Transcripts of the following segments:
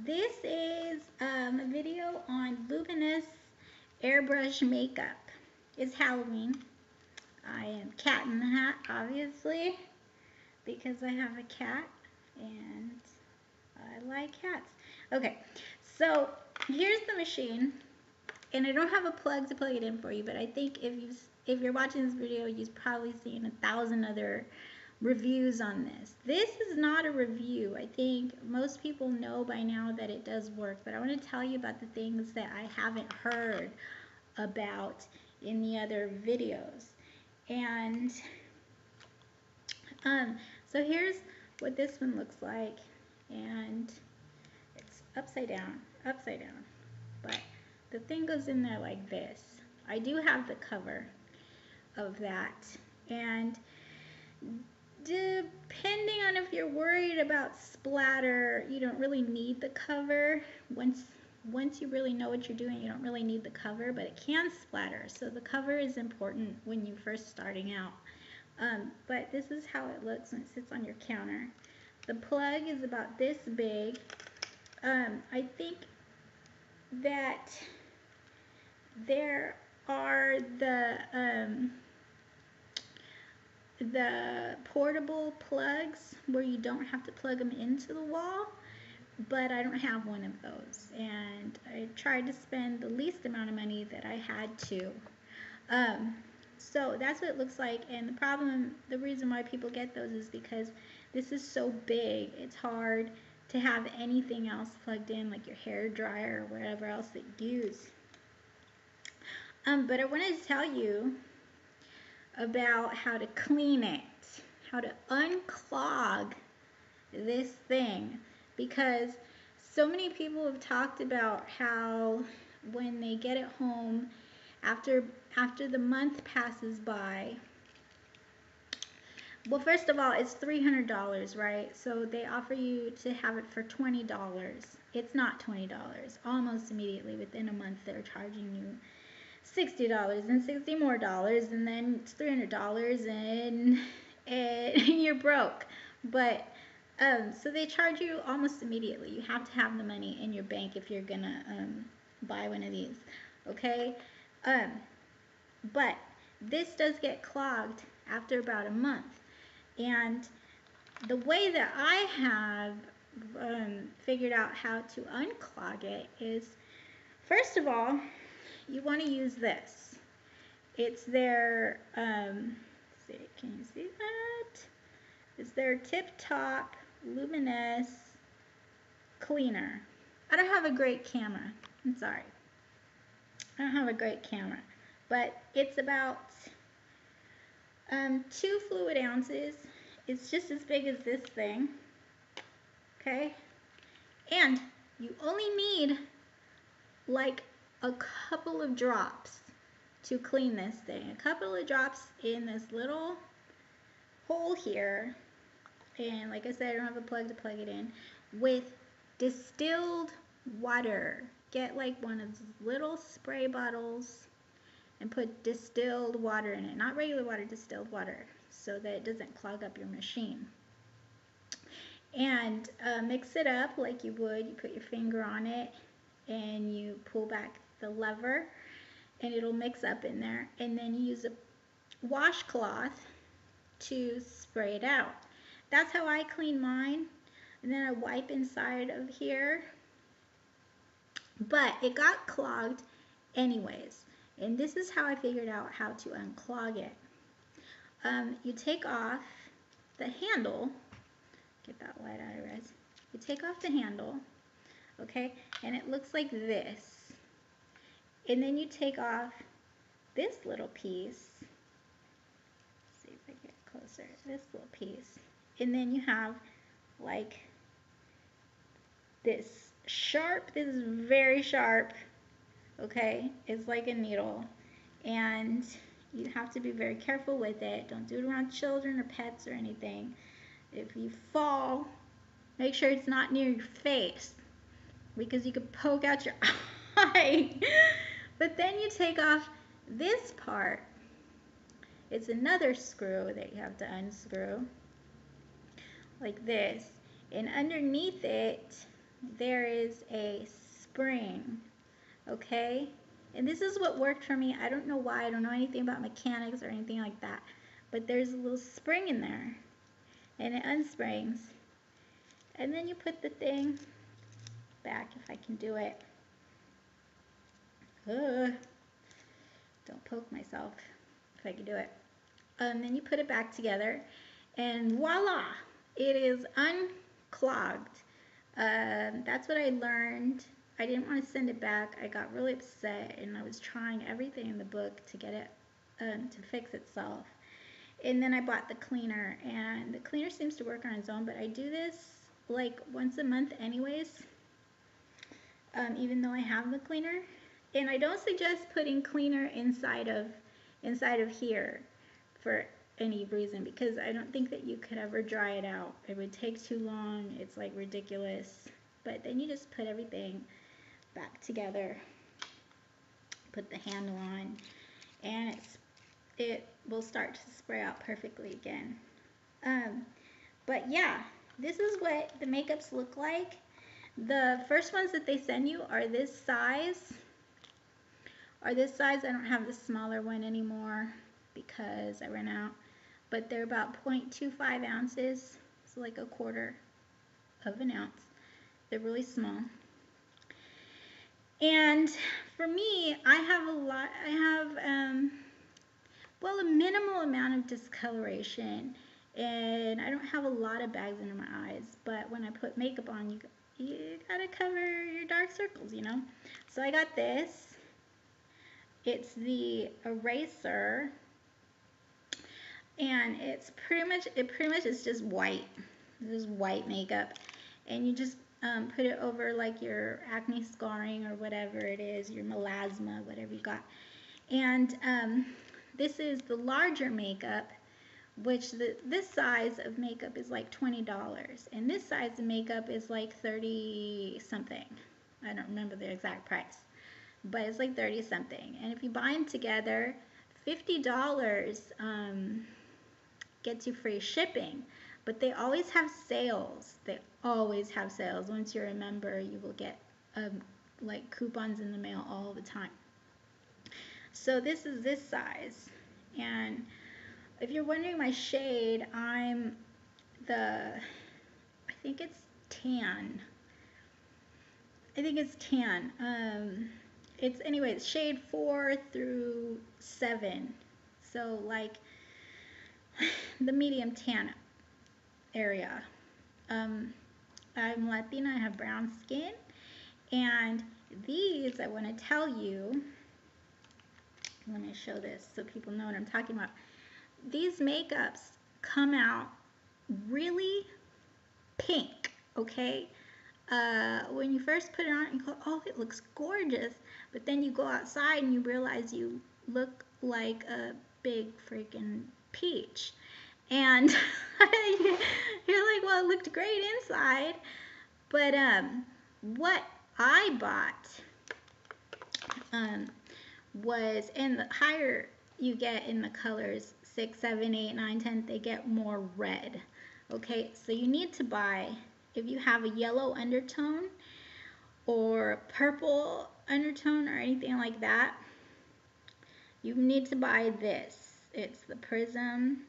This is a video on Luminess Airbrush makeup. It's Halloween. I am cat in the hat, obviously, because I have a cat and I like cats. Okay, so here's the machine, and I don't have a plug to plug it in for you, but I think if you're watching this video, you've probably seen 1,000 other reviews on this. This is not a review. I think most people know by now that it does work, but I want to tell you about the things that I haven't heard about in the other videos. And so here's what this one looks like, and it's upside down, but the thing goes in there like this. I do have the cover of that, and depending on if you're worried about splatter, you don't really need the cover. Once you really know what you're doing, you don't really need the cover, but it can splatter. So the cover is important when you're first starting out. But this is how it looks when it sits on your counter. The plug is about this big. I think that there are the portable plugs where you don't have to plug them into the wall, but I don't have one of those, and I tried to spend the least amount of money that I had to. So that's what it looks like, and the reason why people get those is because this is so big, it's hard to have anything else plugged in, like your hair dryer or whatever else that you use. But I wanted to tell you about how to clean it, how to unclog this thing, because so many people have talked about how when they get it home, after the month passes by, well, first of all, it's $300, right? So they offer you to have it for $20. It's not $20. Almost immediately within a month, they're charging you $60 and $60 more, and then it's $300, and you're broke. But so they charge you almost immediately. You have to have the money in your bank if you're gonna buy one of these, okay? But this does get clogged after about a month, and the way that I have figured out how to unclog it is, first of all, you want to use this. It's their, can you see that? It's their Tip Top Luminous Cleaner. I don't have a great camera. I'm sorry. I don't have a great camera. But it's about 2 fluid ounces. It's just as big as this thing. Okay? And you only need like a couple of drops to clean this thing. A couple of drops in this little hole here, and like I said, I don't have a plug to plug it in, with distilled water. Get like one of those little spray bottles and put distilled water in it, not regular water, distilled water, so that it doesn't clog up your machine. And mix it up like you would. You put your finger on it and you pull back the lever, and it'll mix up in there, and then you use a washcloth to spray it out. That's how I clean mine, and then I wipe inside of here. But it got clogged anyways, and this is how I figured out how to unclog it. You take off the handle, get that light out of res. You take off the handle, okay, and it looks like this. And then you take off this little piece. Let's see if I get closer. This little piece. And then you have like this sharp, this is very sharp, okay? It's like a needle. And you have to be very careful with it. Don't do it around children or pets or anything. If you fall, make sure it's not near your face, because you could poke out your eye. But then you take off this part. It's another screw that you have to unscrew, like this. And underneath it, there is a spring, okay? And this is what worked for me. I don't know why. I don't know anything about mechanics or anything like that. But there's a little spring in there, and it unsprings. And then you put the thing back, if I can do it. Ugh. Don't poke myself, if I can do it. Then you put it back together, and voila, it is unclogged. That's what I learned. I didn't want to send it back. I got really upset, and I was trying everything in the book to get it to fix itself. And then I bought the cleaner, and the cleaner seems to work on its own, but I do this like once a month anyways, even though I have the cleaner. And I don't suggest putting cleaner inside of here for any reason, because I don't think that you could ever dry it out. It would take too long. It's like ridiculous. But then you just put everything back together, put the handle on, and it will start to spray out perfectly again. But yeah, this is what the makeups look like. The first ones that they send you are this size. I don't have the smaller one anymore because I ran out. But they're about 0.25 ounces, so like a quarter of an ounce. They're really small. And for me, I have a minimal amount of discoloration, and I don't have a lot of bags under my eyes. But when I put makeup on, you gotta cover your dark circles, you know. So I got this. It's the eraser, and it pretty much is just white. This is white makeup, and you just put it over like your acne scarring or whatever it is, your melasma, whatever you got. And this is the larger makeup, which this size of makeup is like $20, and this size of makeup is like 30 something. I don't remember the exact price, but it's like 30 something. And if you buy them together, $50 gets you free shipping. But they always have sales. They always have sales. Once you're a member, you will get like coupons in the mail all the time. So this is this size. And if you're wondering my shade, I think it's tan. It's shade 4 through 7. So like the medium tan area. I'm Latina, I have brown skin, and these, I want to tell you, let me show this so people know what I'm talking about. These makeups come out really pink, okay? When you first put it on, you go, oh, it looks gorgeous, but then you go outside and you realize you look like a big freaking peach. And you're like, well, it looked great inside. But what I bought was, and the higher you get in the colors, 6, 7, 8, 9, 10, they get more red. Okay, so you need to buy, if you have a yellow undertone or purple undertone or anything like that, you need to buy this. It's the Prism.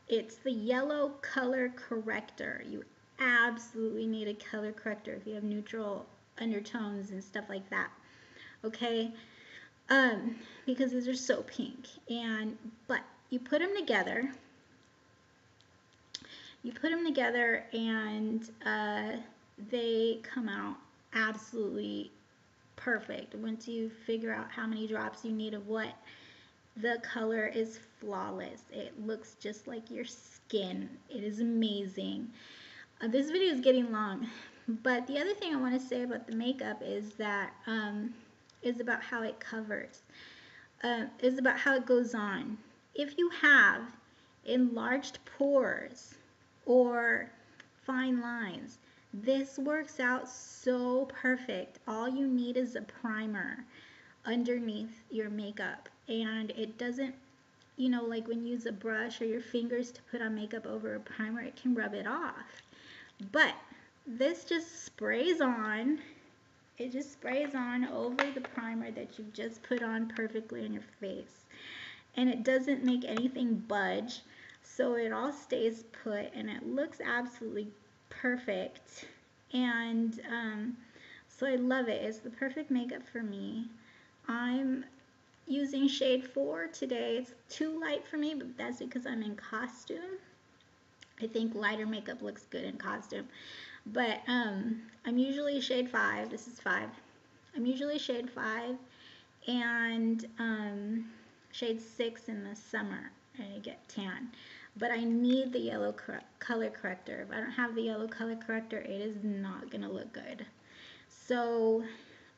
It's the yellow color corrector. You absolutely need a color corrector if you have neutral undertones and stuff like that. Okay? Because these are so pink. But you put them together. And they come out absolutely perfect. Once you figure out how many drops you need of what, the color is flawless. It looks just like your skin. It is amazing. This video is getting long, but the other thing I want to say about the makeup is that is about how it covers. Is about how it goes on. If you have enlarged pores or fine lines, this works out so perfect. All you need is a primer underneath your makeup, and it doesn't, you know, like when you use a brush or your fingers to put on makeup over a primer, it can rub it off. But this just sprays on. It just sprays on over the primer that you've just put on perfectly on your face. And it doesn't make anything budge. So it all stays put and it looks absolutely perfect. And so I love it. It's the perfect makeup for me. I'm using shade 4 today. It's too light for me, but that's because I'm in costume. I think lighter makeup looks good in costume. But I'm usually shade 5. This is 5. I'm usually shade 5 and shade 6 in the summer, and I get tan. But I need the yellow color corrector. If I don't have the yellow color corrector, it is not going to look good. So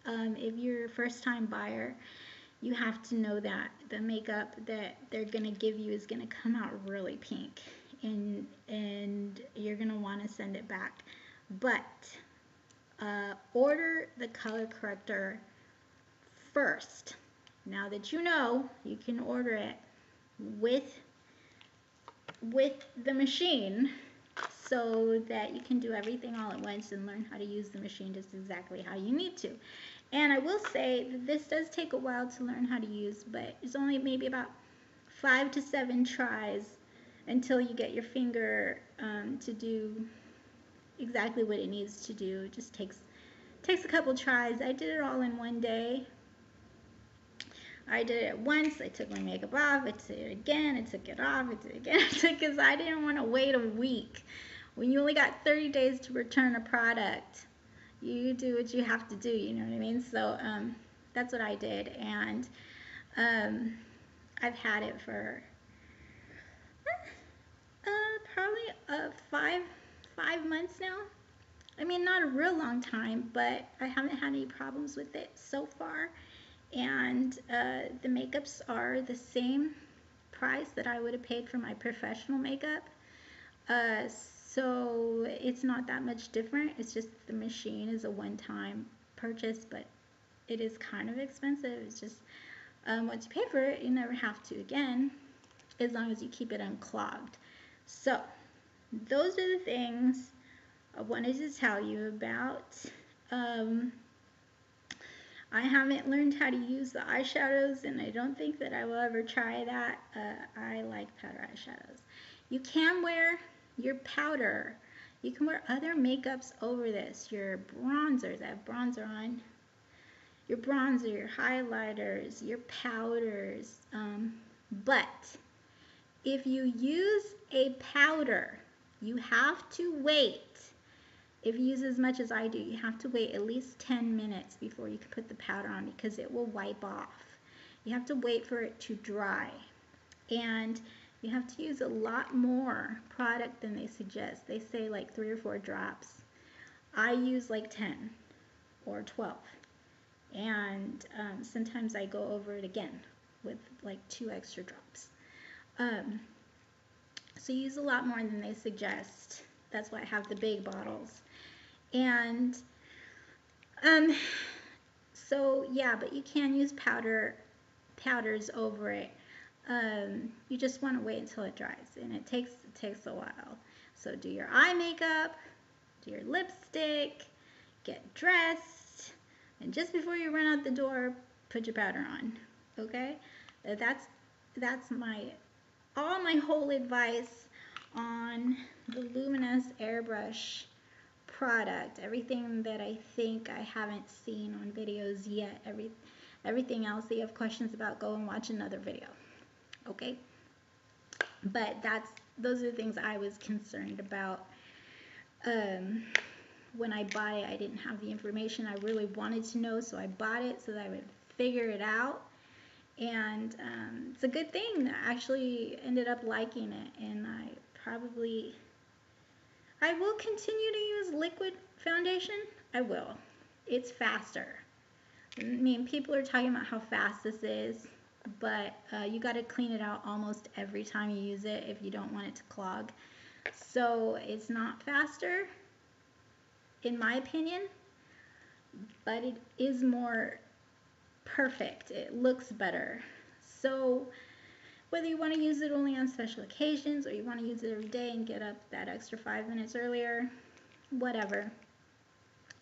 if you're a first-time buyer, you have to know that the makeup that they're going to give you is going to come out really pink, and you're going to want to send it back. But order the color corrector first. Now that you know, you can order it with the machine so that you can do everything all at once and learn how to use the machine just exactly how you need to. And I will say that this does take a while to learn how to use, but it's only maybe about 5 to 7 tries until you get your finger to do exactly what it needs to do. It just takes a couple tries. I did it all in one day. I did it once. I took my makeup off. I did it again. I took it off. I did it again. Because I didn't want to wait a week. When you only got 30 days to return a product, you do what you have to do. You know what I mean? So that's what I did, and I've had it for probably 5 months now. I mean, not a real long time, but I haven't had any problems with it so far. And the makeups are the same price that I would have paid for my professional makeup. So it's not that much different. It's just the machine is a one-time purchase, but it is kind of expensive. It's just once you pay for it, you never have to again, as long as you keep it unclogged. So those are the things I wanted to tell you about. I haven't learned how to use the eyeshadows, and I don't think that I will ever try that. I like powder eyeshadows. You can wear your powder. You can wear other makeups over this. Your bronzers. I have bronzer on. Your bronzer, your highlighters, your powders. But if you use a powder, you have to wait. If you use as much as I do, you have to wait at least 10 minutes before you can put the powder on because it will wipe off. You have to wait for it to dry. And you have to use a lot more product than they suggest. They say like 3 or 4 drops. I use like 10 or 12. And sometimes I go over it again with like 2 extra drops. So you use a lot more than they suggest. That's why I have the big bottles. And so yeah, but you can use powders over it. You just want to wait until it dries, and it takes a while. So do your eye makeup, do your lipstick, get dressed, and just before you run out the door, put your powder on. Okay? That's all my whole advice on the Luminess Airbrush product. Everything that I think I haven't seen on videos yet. Everything else that you have questions about, go and watch another video. Okay? But those are the things I was concerned about. When I bought it, I didn't have the information I really wanted to know, so I bought it so that I would figure it out. And it's a good thing. I actually ended up liking it, and I will continue to use liquid foundation. I will. It's faster. I mean, people are talking about how fast this is, but you got to clean it out almost every time you use it if you don't want it to clog. So it's not faster, in my opinion, but it is more perfect. It looks better. So whether you want to use it only on special occasions or you want to use it every day and get up that extra 5 minutes earlier, whatever.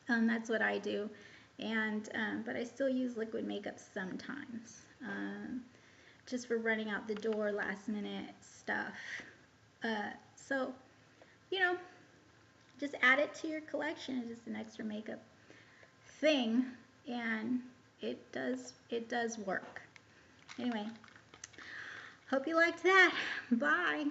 That's what I do. And but I still use liquid makeup sometimes, just for running out the door, last minute stuff. So, you know, just add it to your collection. It's just an extra makeup thing, and it does work. Anyway, hope you liked that. Bye.